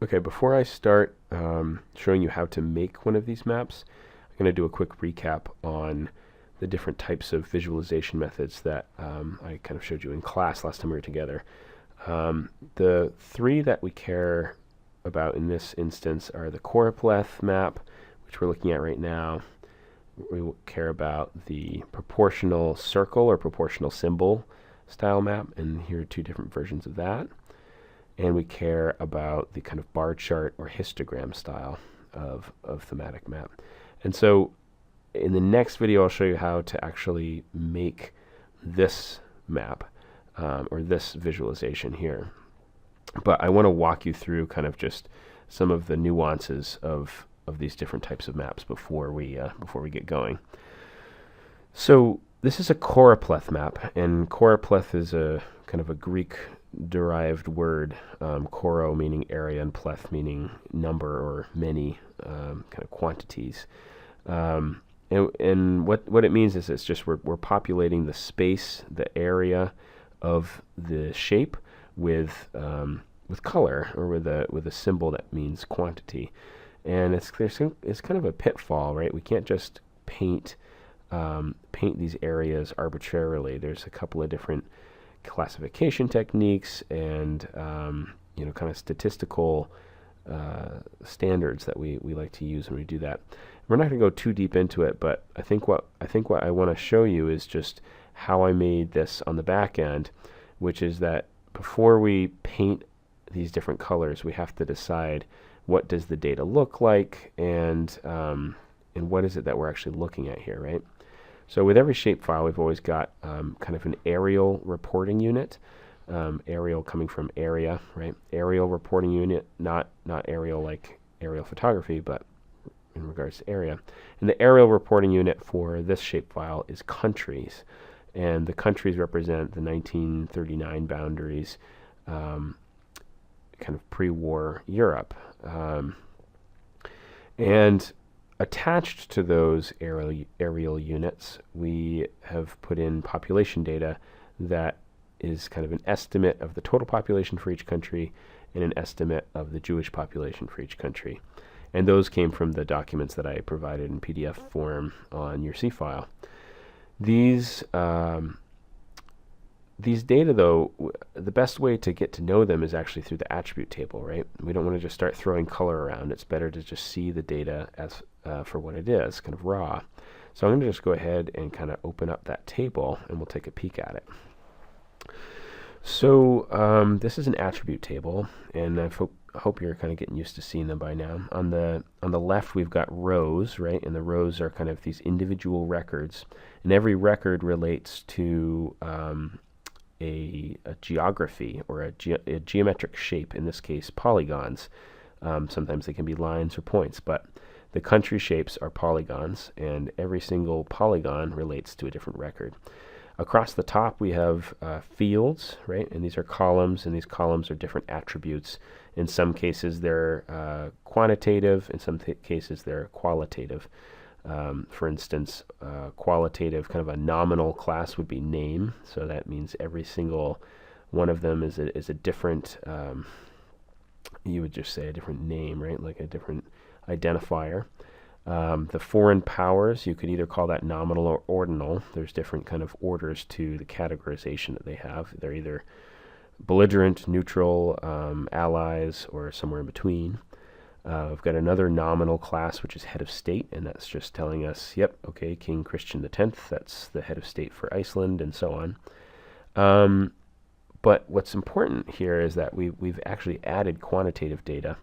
Okay, before I start showing you how to make one of these maps, I'm going to do a quick recap on the different types of visualization methods that I kind of showed you in class last time we were together. The three that we care about in this instance are the Choropleth Map, which we're looking at right now. We care about the proportional circle or proportional symbol style map, and here are two different versions of that. And we care about the kind of bar chart or histogram style of thematic map. And so in the next video, I'll show you how to actually make this map or this visualization here. But I want to walk you through kind of just some of the nuances of these different types of maps before we get going. So this is a choropleth map, and choropleth is a kind of a Greek-derived word, choro meaning area and pleth meaning number or many kind of quantities. And what it means is it's just we're populating the space, the area of the shape with color or with a symbol that means quantity. And it's kind of a pitfall, right? We can't just paint these areas arbitrarily. There's a couple of different classification techniques and kind of statistical standards that we like to use when we do that. We're not going to go too deep into it, but I think what I want to show you is just how I made this on the back end, which is that before we paint these different colors, we have to decide what does the data look like, and what is it that we're actually looking at here, right? So with every shapefile, we've always got kind of an aerial reporting unit. Aerial coming from area, right? Aerial reporting unit, not aerial like aerial photography, but in regards to area. And the aerial reporting unit for this shapefile is countries. And the countries represent the 1939 boundaries, kind of pre-war Europe. And attached to those aerial units, we have put in population data that is kind of an estimate of the total population for each country and an estimate of the Jewish population for each country. And those came from the documents that I provided in PDF form on your C file. These data, though, the best way to get to know them is actually through the attribute table, right? We don't want to just start throwing color around. It's better to just see the data as for what it is, kind of raw. So I'm going to just go ahead and kind of open up that table, and we'll take a peek at it. So this is an attribute table, and I hope you're kind of getting used to seeing them by now. On the left, we've got rows, right? And the rows are kind of these individual records, and every record relates to a geography or a geometric shape, in this case polygons. Sometimes they can be lines or points, but the country shapes are polygons, and every single polygon relates to a different record. Across the top we have fields, right? And these are columns, and these columns are different attributes. In some cases they're quantitative, in some cases they're qualitative. For instance, qualitative, kind of a nominal class would be name, so that means every single one of them is a different, you would just say a different name, right? Like a different identifier. The foreign powers, you could either call that nominal or ordinal. There's different kind of orders to the categorization that they have. They're either belligerent, neutral, allies, or somewhere in between. We've got another nominal class, which is head of state, and that's just telling us, yep, okay, King Christian X, that's the head of state for Iceland, and so on. But what's important here is that we've actually added quantitative data.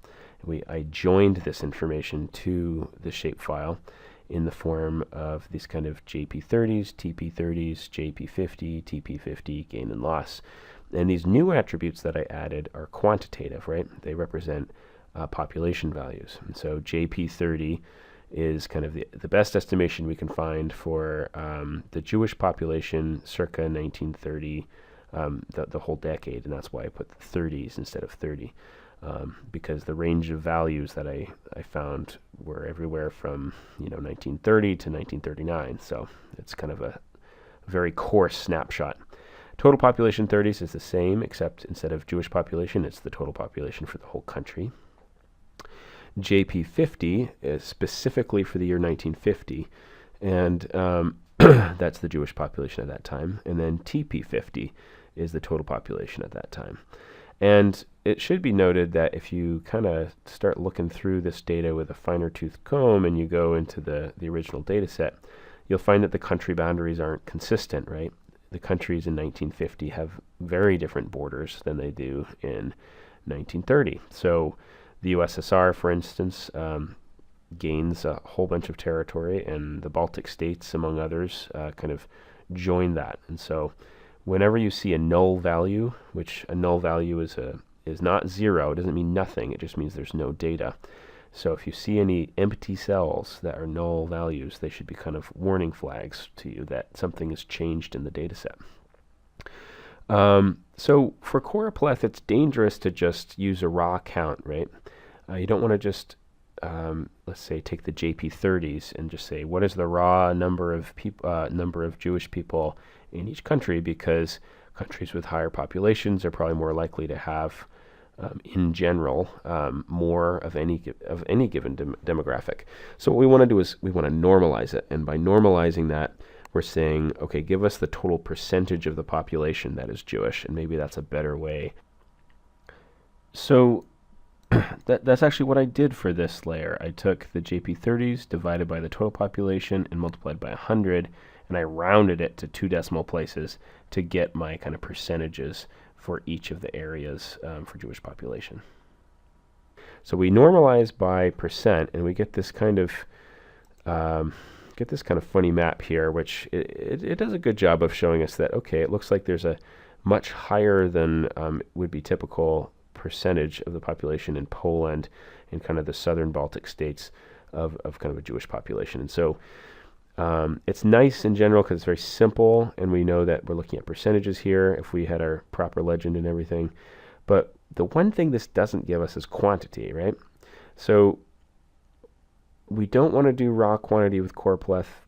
I joined this information to the shapefile in the form of these kind of JP30s, TP30s, JP50, TP50, gain and loss. And these new attributes that I added are quantitative, right? They represent population values. And so JP30 is kind of the best estimation we can find for the Jewish population circa 1930, the whole decade, and that's why I put the 30s instead of 30. Because the range of values that I found were everywhere from 1930 to 1939, so it's kind of a very coarse snapshot. Total population 30s is the same, except instead of Jewish population, it's the total population for the whole country. JP50 is specifically for the year 1950, and that's the Jewish population at that time. And then TP50 is the total population at that time. And it should be noted that if you kind of start looking through this data with a finer tooth comb and you go into the original data set, you'll find that the country boundaries aren't consistent, right? The countries in 1950 have very different borders than they do in 1930. So the USSR, for instance, gains a whole bunch of territory, and the Baltic states, among others, kind of join that. And so whenever you see a null value, which a null value is not zero, it doesn't mean nothing, it just means there's no data. So if you see any empty cells that are null values, they should be kind of warning flags to you that something has changed in the data set. So for Choropleth, it's dangerous to just use a raw count, right? You don't want to just, let's say, take the JP30s and just say, what is the raw number of Jewish people in each country? Because countries with higher populations are probably more likely to have, in general, more of any given demographic. So what we want to do is we want to normalize it, and by normalizing that, we're saying, okay, give us the total percentage of the population that is Jewish, and maybe that's a better way. So that's actually what I did for this layer. I took the JP30s, divided by the total population, and multiplied by 100, and I rounded it to 2 decimal places to get my kind of percentages for each of the areas for Jewish population. So we normalize by percent, and we get this kind of funny map here, which it does a good job of showing us that, okay, it looks like there's a much higher than would be typical percentage of the population in Poland and kind of the southern Baltic states of kind of a Jewish population. And so it's nice in general because it's very simple, and we know that we're looking at percentages here if we had our proper legend and everything. But the one thing this doesn't give us is quantity, right? So we don't want to do raw quantity with Choropleth,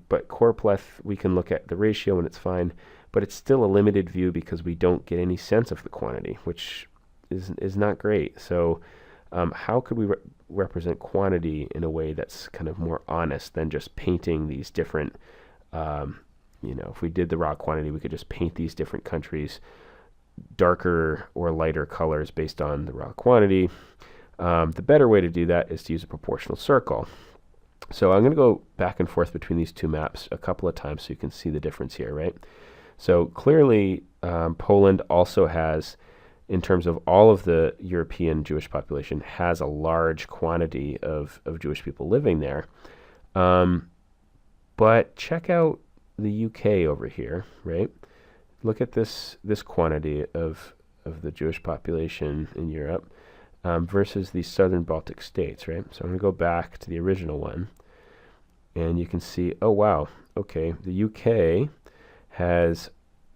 but Choropleth, we can look at the ratio and it's fine, but it's still a limited view because we don't get any sense of the quantity, which is not great. So how could we represent quantity in a way that's kind of more honest than just painting these different, if we did the raw quantity, we could just paint these different countries darker or lighter colors based on the raw quantity. The better way to do that is to use a proportional circle. So I'm going to go back and forth between these two maps a couple of times so you can see the difference here, right? So clearly Poland also has, in terms of all of the European Jewish population, has a large quantity of Jewish people living there. But check out the UK over here, right? Look at this quantity of the Jewish population in Europe versus the southern Baltic states, right? So I'm going to go back to the original one, and you can see, oh wow, okay, the UK has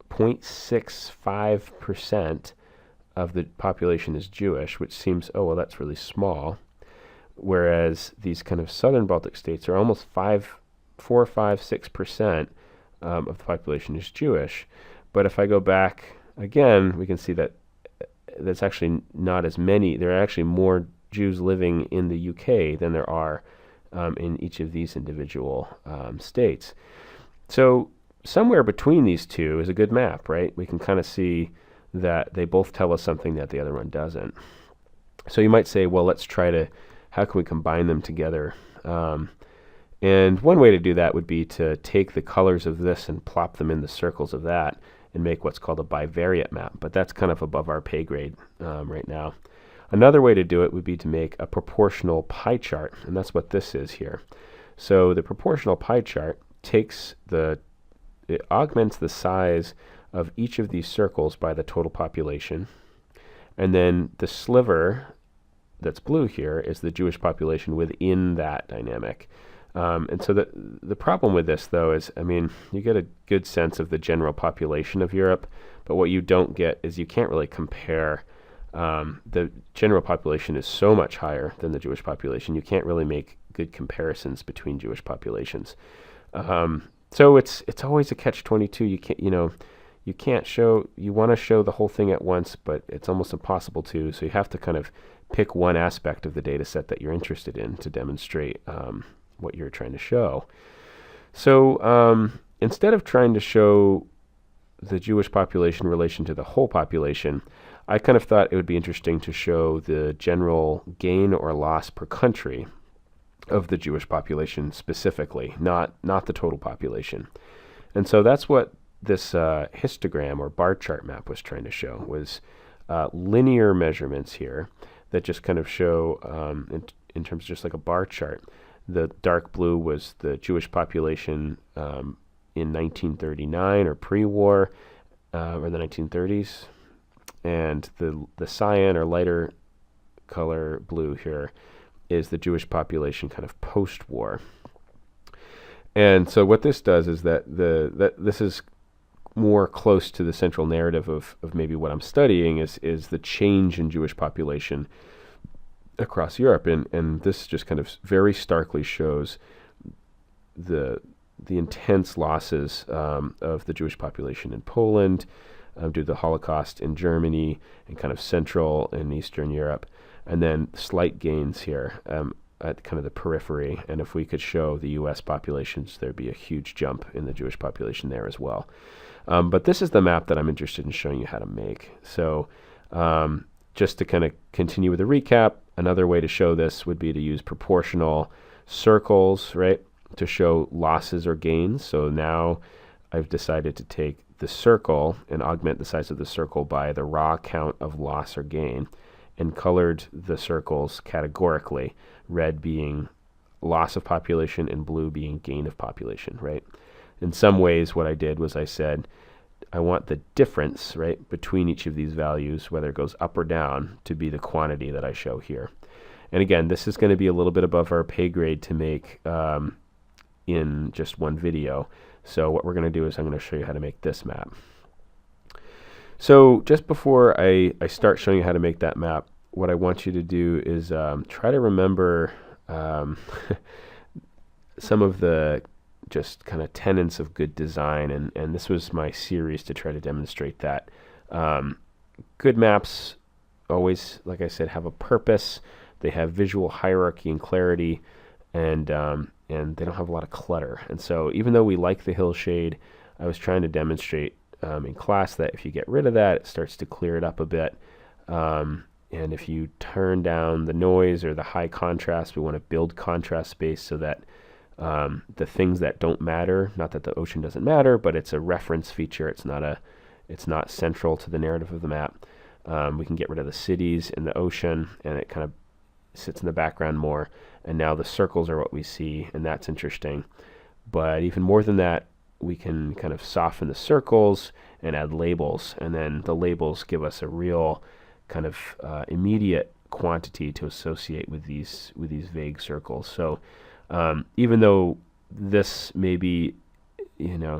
0.65% of the population is Jewish, which seems, oh well, that's really small. Whereas these kind of southern Baltic states are almost 4, 5, 6% of the population is Jewish. But if I go back again, we can see that that's actually not as many. There are actually more Jews living in the UK than there are in each of these individual states. So somewhere between these two is a good map, right? We can kind of see that they both tell us something that the other one doesn't. So you might say, well, let's try to, how can we combine them together? And one way to do that would be to take the colors of this and plop them in the circles of that and make what's called a Bivariate Map, but that's kind of above our pay grade right now. Another way to do it would be to make a proportional pie chart, and that's what this is here. So the proportional pie chart it augments the size of each of these circles by the total population, and then the sliver that's blue here is the Jewish population within that dynamic. And so the problem with this, though, is, I mean, you get a good sense of the general population of Europe, but what you don't get is you can't really compare. The general population is so much higher than the Jewish population, you can't really make good comparisons between Jewish populations. So it's always a catch-22. You want to show the whole thing at once, but it's almost impossible to. So you have to kind of pick one aspect of the data set that you're interested in to demonstrate what you're trying to show. So instead of trying to show the Jewish population in relation to the whole population, I kind of thought it would be interesting to show the general gain or loss per country of the Jewish population specifically, not the total population. And so that's what this histogram or bar chart map was trying to show, was linear measurements here that just kind of show, in terms of just like a bar chart. The dark blue was the Jewish population in 1939 or pre-war, or the 1930s. And the cyan or lighter color blue here is the Jewish population kind of post-war. And so what this does is that this is more close to the central narrative of maybe what I'm studying is the change in Jewish population across Europe. And this just kind of very starkly shows the intense losses of the Jewish population in Poland due to the Holocaust, in Germany, and kind of Central and Eastern Europe, and then slight gains here at kind of the periphery. And if we could show the U.S. populations, there'd be a huge jump in the Jewish population there as well. But this is the map that I'm interested in showing you how to make. So just to kind of continue with the recap, another way to show this would be to use proportional circles, right, to show losses or gains. So now I've decided to take the circle and augment the size of the circle by the raw count of loss or gain, and colored the circles categorically, red being loss of population and blue being gain of population, right? In some ways, what I did was I said, I want the difference, right, between each of these values, whether it goes up or down, to be the quantity that I show here. And again, this is going to be a little bit above our pay grade to make in just one video. So what we're going to do is I'm going to show you how to make this map. So just before I start showing you how to make that map, what I want you to do is try to remember some of the just kind of tenets of good design, and this was my series to try to demonstrate that. Good maps always, like I said, have a purpose. They have visual hierarchy and clarity, and they don't have a lot of clutter. And so even though we like the hillshade, I was trying to demonstrate in class that if you get rid of that, it starts to clear it up a bit. And if you turn down the noise or the high contrast, we want to build contrast space so that the things that don't matter, not that the ocean doesn't matter, but it's a reference feature. It's not central to the narrative of the map. We can get rid of the cities and the ocean, and it kind of sits in the background more. And now the circles are what we see, and that's interesting. But even more than that, we can kind of soften the circles and add labels, and then the labels give us a real kind of immediate quantity to associate with these vague circles. So even though this may be,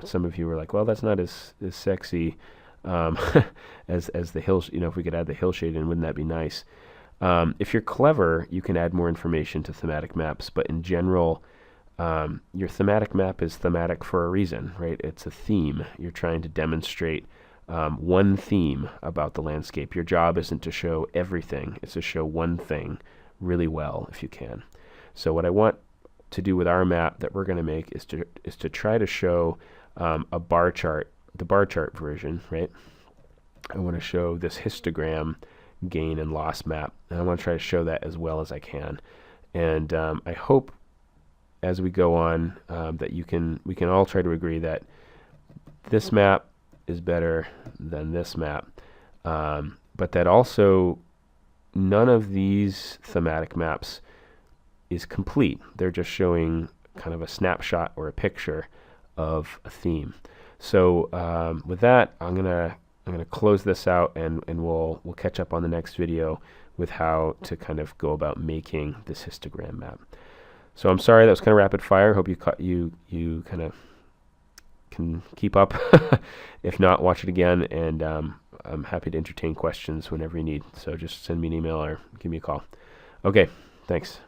some of you were like, well, that's not as sexy as the hill, if we could add the hillshade in, wouldn't that be nice? If you're clever, you can add more information to thematic maps, but in general, your thematic map is thematic for a reason, right? It's a theme. You're trying to demonstrate one theme about the landscape. Your job isn't to show everything, it's to show one thing really well if you can. So what I want to do with our map that we're going to make is to try to show a bar chart, the bar chart version, right? I want to show this histogram gain and loss map, and I want to try to show that as well as I can. And I hope as we go on that we can all try to agree that this map is better than this map, but that also none of these thematic maps is complete. They're just showing kind of a snapshot or a picture of a theme. So with that, I'm gonna close this out, and we'll catch up on the next video with how to kind of go about making this histogram map. So I'm sorry that was kind of rapid fire. Hope you kind of can keep up. If not, watch it again, and I'm happy to entertain questions whenever you need. So just send me an email or give me a call. Okay, thanks.